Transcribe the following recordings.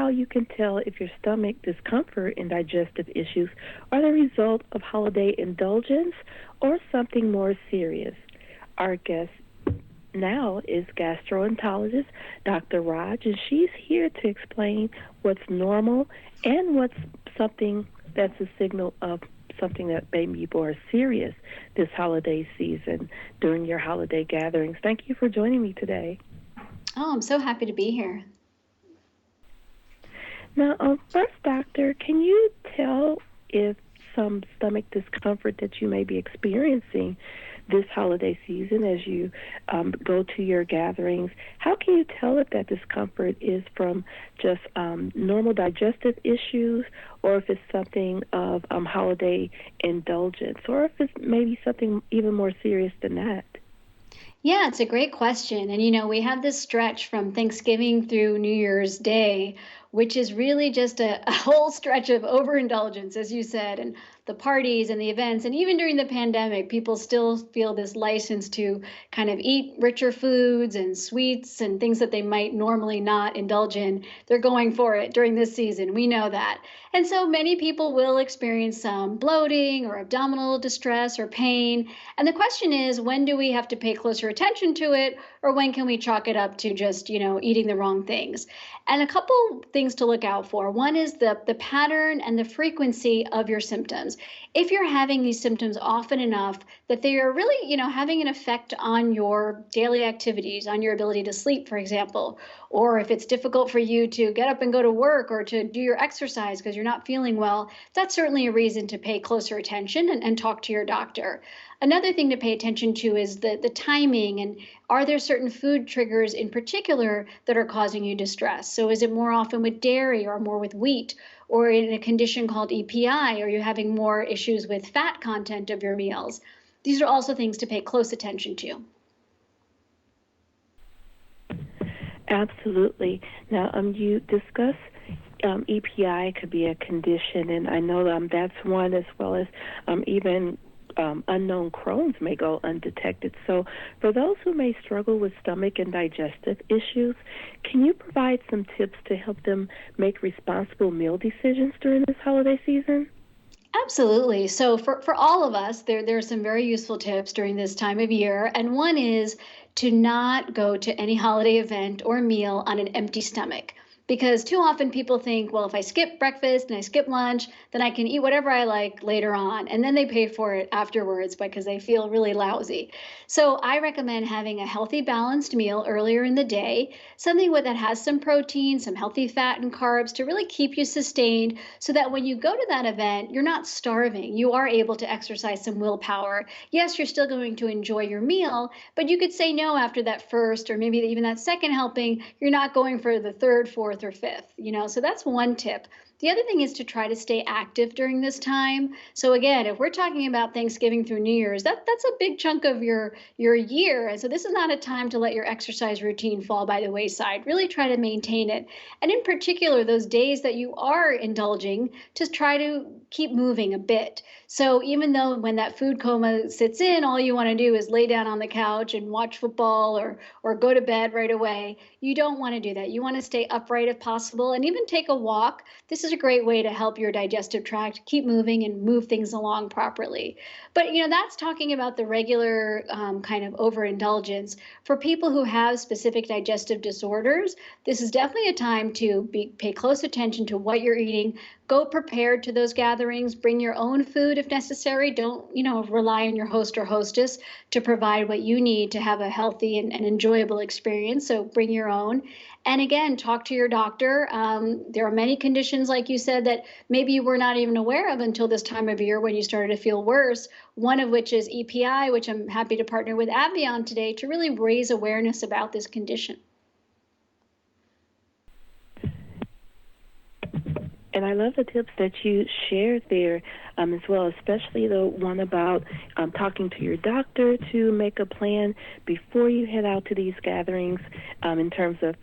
how you can tell if your stomach discomfort and digestive issues are the result of holiday indulgence or something more serious. Our guest now is gastroenterologist Dr. Raj, and she's here to explain what's normal and what's something that's a signal of something that may be more serious this holiday season during your holiday gatherings. Thank you for joining me today. Oh, I'm so happy to be here. Now, first, doctor, can you tell if some stomach discomfort that you may be experiencing this holiday season as you go to your gatherings, how can you tell if that discomfort is from just normal digestive issues or if it's something of holiday indulgence or if it's maybe something even more serious than that? Yeah, it's a great question. And we have this stretch from Thanksgiving through New Year's Day, which is really just a whole stretch of overindulgence, as you said, and the parties and the events. And even during the pandemic, people still feel this license to kind of eat richer foods and sweets and things that they might normally not indulge in. They're going for it during this season. We know that. And so many people will experience some bloating or abdominal distress or pain. And the question is, when do we have to pay closer attention to it, or when can we chalk it up to just, eating the wrong things? And a couple things to look out for. One is the pattern and the frequency of your symptoms. If you're having these symptoms often enough that they are really, having an effect on your daily activities, on your ability to sleep, for example, or if it's difficult for you to get up and go to work or to do your exercise because you're not feeling well, that's certainly a reason to pay closer attention and talk to your doctor. Another thing to pay attention to is the timing, and are there certain food triggers in particular that are causing you distress? So is it more often with dairy or more with wheat, or in a condition called EPI? Are you having more issues with fat content of your meals? These are also things to pay close attention to. Absolutely. Now, you discuss EPI could be a condition, and I know that's one, as well as even unknown Crohn's may go undetected. So for those who may struggle with stomach and digestive issues, can you provide some tips to help them make responsible meal decisions during this holiday season? Absolutely. So for all of us, there are some very useful tips during this time of year. And one is to not go to any holiday event or meal on an empty stomach. Because too often people think, well, if I skip breakfast and I skip lunch, then I can eat whatever I like later on. And then they pay for it afterwards because they feel really lousy. So I recommend having a healthy, balanced meal earlier in the day, something that has some protein, some healthy fat and carbs to really keep you sustained so that when you go to that event, you're not starving. You are able to exercise some willpower. Yes, you're still going to enjoy your meal, but you could say no after that first or maybe even that second helping. You're not going for the third, fourth, or fifth, so that's one tip. The other thing is to try to stay active during this time. So again, if we're talking about Thanksgiving through New Year's, that's a big chunk of your year. And so this is not a time to let your exercise routine fall by the wayside. Really try to maintain it. And in particular, those days that you are indulging, just try to keep moving a bit. So even though when that food coma sits in, all you want to do is lay down on the couch and watch football or go to bed right away, you don't want to do that. You want to stay upright if possible and even take a walk. This is a great way to help your digestive tract keep moving and move things along properly. But, that's talking about the regular kind of overindulgence. For people who have specific digestive disorders, this is definitely a time to pay close attention to what you're eating. Go prepared to those gatherings. Bring your own food if necessary. Don't, rely on your host or hostess to provide what you need to have a healthy and enjoyable experience. So bring your own. And again, talk to your doctor. There are many conditions, like you said, that maybe you were not even aware of until this time of year when you started to feel worse, one of which is EPI, which I'm happy to partner with AbbVie on today to really raise awareness about this condition. And I love the tips that you shared there as well, especially the one about talking to your doctor to make a plan before you head out to these gatherings in terms of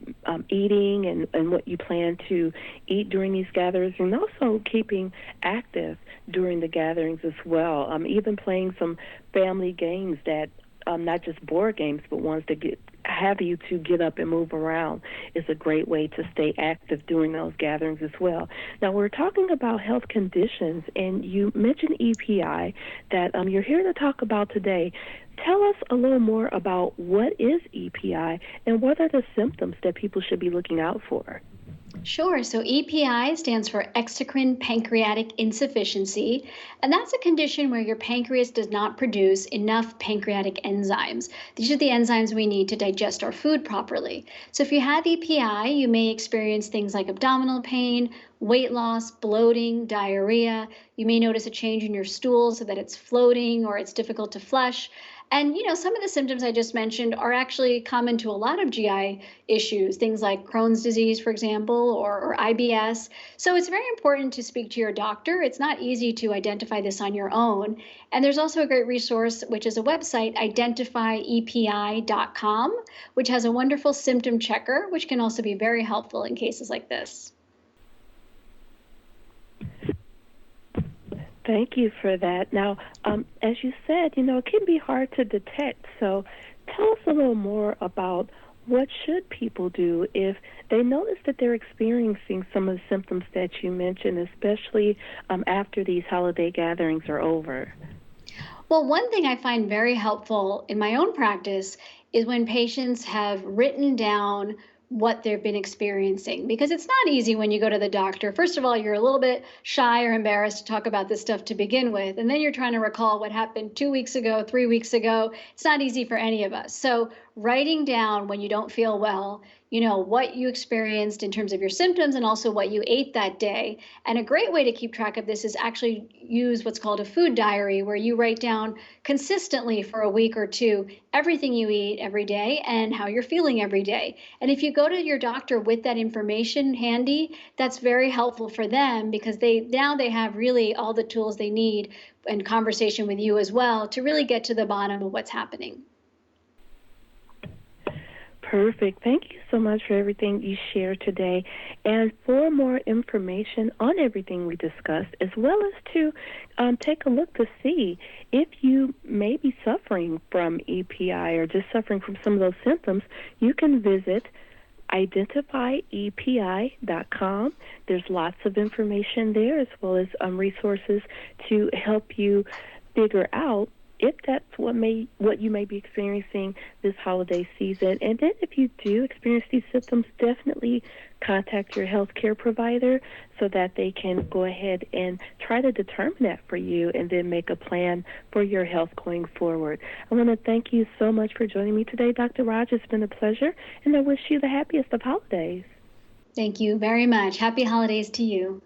eating and what you plan to eat during these gatherings, and also keeping active during the gatherings as well, even playing some family games that not just board games, but ones that have you to get up and move around is a great way to stay active during those gatherings as well. Now, we're talking about health conditions, and you mentioned EPI that you're here to talk about today. Tell us a little more about what is EPI and what are the symptoms that people should be looking out for. Sure. So EPI stands for exocrine pancreatic insufficiency, and that's a condition where your pancreas does not produce enough pancreatic enzymes. These are the enzymes we need to digest our food properly. So if you have EPI, you may experience things like abdominal pain, weight loss, bloating, diarrhea. You may notice a change in your stool so that it's floating or it's difficult to flush. And some of the symptoms I just mentioned are actually common to a lot of GI issues, things like Crohn's disease, for example, or IBS. So it's very important to speak to your doctor. It's not easy to identify this on your own. And there's also a great resource, which is a website, identifyepi.com, which has a wonderful symptom checker, which can also be very helpful in cases like this. Thank you for that. Now, as you said, it can be hard to detect. So tell us a little more about what should people do if they notice that they're experiencing some of the symptoms that you mentioned, especially after these holiday gatherings are over. Well, one thing I find very helpful in my own practice is when patients have written down what they've been experiencing, because it's not easy when you go to the doctor. First of all, you're a little bit shy or embarrassed to talk about this stuff to begin with, and then you're trying to recall what happened 2 weeks ago, 3 weeks ago. It's not easy for any of us. So writing down when you don't feel well, what you experienced in terms of your symptoms and also what you ate that day. And a great way to keep track of this is actually use what's called a food diary, where you write down consistently for a week or two everything you eat every day and how you're feeling every day. And if you go to your doctor with that information handy, that's very helpful for them, because they have really all the tools they need, and conversation with you as well, to really get to the bottom of what's happening. Perfect. Thank you so much for everything you shared today. And for more information on everything we discussed, as well as to take a look to see if you may be suffering from EPI or just suffering from some of those symptoms, you can visit identifyepi.com. There's lots of information there, as well as resources to help you figure out if that's what you may be experiencing this holiday season. And then if you do experience these symptoms, definitely contact your healthcare provider so that they can go ahead and try to determine that for you and then make a plan for your health going forward. I want to thank you so much for joining me today, Dr. Raj. It's been a pleasure, and I wish you the happiest of holidays. Thank you very much. Happy holidays to you.